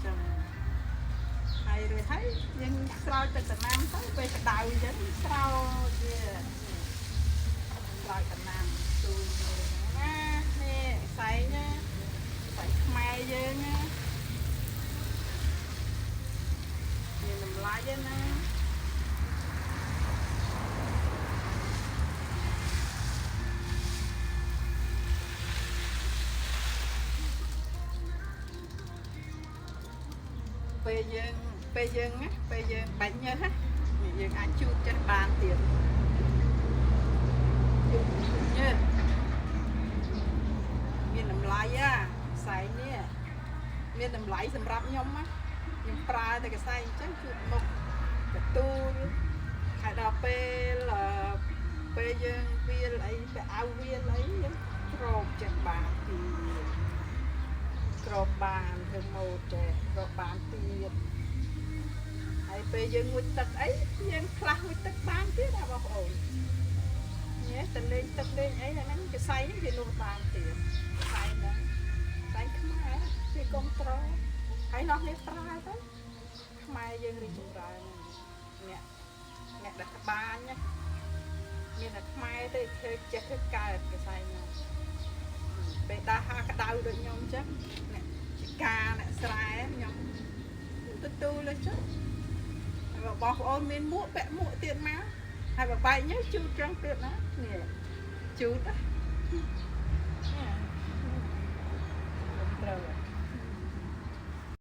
ចឹងហើយរួចហើយយើងស្រោចទឹកដំណាំទៅពេលក្តៅអញ្ចឹងស្រោចវាស្រោចដំណាំទូណានេះខ្សែណាខ្សែខ្មែរយើងណាមានតម្លៃទេណាពេលយើងណាពេលយើងបាញ់ញើសណាយើងអាចជូតចេះបានទៀតជូតញើសមានតម្លៃណាខ្សែនេះមានតម្លៃសម្រាប់ខ្ញុំណាខ្ញុំប្រើតែខ្សែអញ្ចឹងជូតមុខកទូលហើយដល់ពេលយើងវាលអីទៅអៅវាលអីយើងក្រោបចេះបានទៀតក្រោបបានទៅម៉ូតចេះក្រោបបានទៀតហើយពេលយើងងូតទឹកអីយើងផ្លាស់ងូតទឹកបានទៀតណាបងប្អូនញ៉េតលេងទឹកលេងអីអាហ្នឹងកសៃហ្នឹងវានោះបានទៀតកសៃហ្នឹងកសៃខ្មែរវាកុំត្រហើយនោះនេះប្រើទៅខ្មែរយើងរីកចម្រើនអ្នកដែលក្បាញណាមានតែខ្មែរទេធ្វើចេះធ្វើកើតកសៃហ្នឹងពេលដាស់ហាក្តៅដូចខ្ញុំអញ្ចឹងអ្នកជាការអ្នកស្រែខ្ញុំទទួលលើចុះបងប្អូនមានមួកពាក់មួកទៀតមកហើយបបែកញ៉ាជូតត្រង់ទៀតណានេះជូតណា